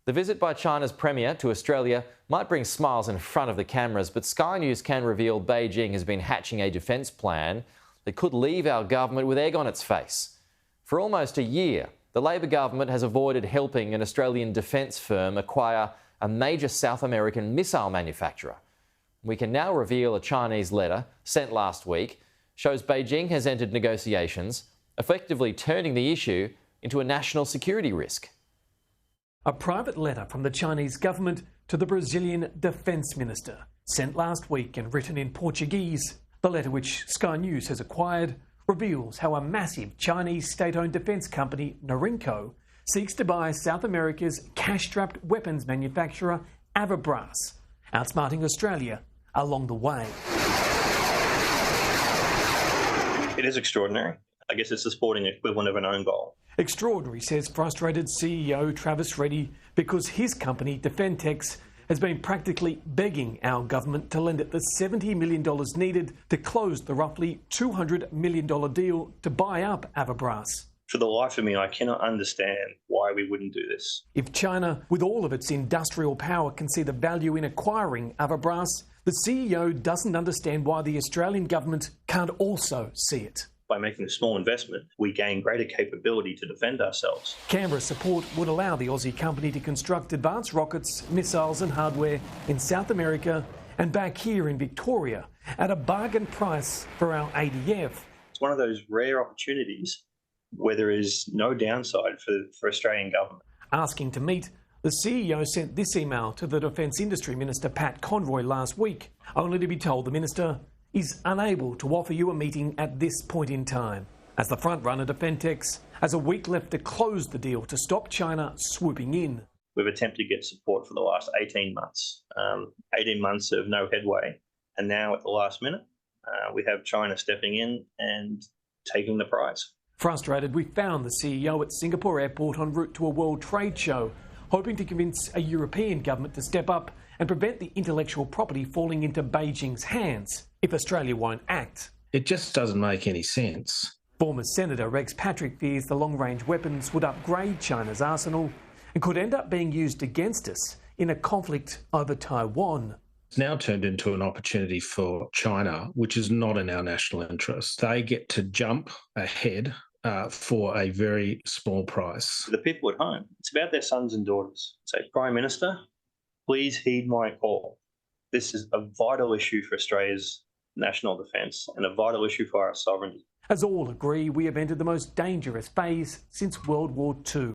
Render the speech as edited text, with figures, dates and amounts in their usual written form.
The visit by China's premier to Australia might bring smiles in front of the cameras, but Sky News can reveal Beijing has been hatching a defence plan that could leave our government with egg on its face. For almost a year, the Labor government has avoided helping an Australian defence firm acquire a major South American missile manufacturer. We can now reveal a Chinese letter sent last week shows Beijing has entered negotiations, effectively turning the issue into a national security risk. A private letter from the Chinese government to the Brazilian defence minister, sent last week and written in Portuguese. The letter, which Sky News has acquired, reveals how a massive Chinese state-owned defence company, Norinco, seeks to buy South America's cash-strapped weapons manufacturer, Avabras, outsmarting Australia along the way. It is extraordinary. I guess it's the sporting equivalent of an own goal. Extraordinary, says frustrated CEO Travis Reddy, because his company, Defentex, has been practically begging our government to lend it the $70 million needed to close the roughly $200 million deal to buy up Avabras. For the life of me, I cannot understand why we wouldn't do this. If China, with all of its industrial power, can see the value in acquiring Avabras, the CEO doesn't understand why the Australian government can't also see it. By making a small investment, we gain greater capability to defend ourselves. Canberra's support would allow the Aussie company to construct advanced rockets, missiles and hardware in South America and back here in Victoria at a bargain price for our ADF. It's one of those rare opportunities where there is no downside for Australian government. Asking to meet, the CEO sent this email to the Defence Industry Minister Pat Conroy last week, only to be told the minister is unable to offer you a meeting at this point in time, as the front-runner Defentex has a week left to close the deal to stop China swooping in. We've attempted to get support for the last 18 months, 18 months of no headway, and now at the last minute, we have China stepping in and taking the prize. Frustrated, we found the CEO at Singapore Airport en route to a World Trade Show, hoping to convince a European government to step up and prevent the intellectual property falling into Beijing's hands if Australia won't act. It just doesn't make any sense. Former Senator Rex Patrick fears the long-range weapons would upgrade China's arsenal and could end up being used against us in a conflict over Taiwan. It's now turned into an opportunity for China, which is not in our national interest. They get to jump ahead for a very small price. The people at home, it's about their sons and daughters. Say, Prime Minister, please heed my call. This is a vital issue for Australia's national defence and a vital issue for our sovereignty. As all agree, we have entered the most dangerous phase since World War II.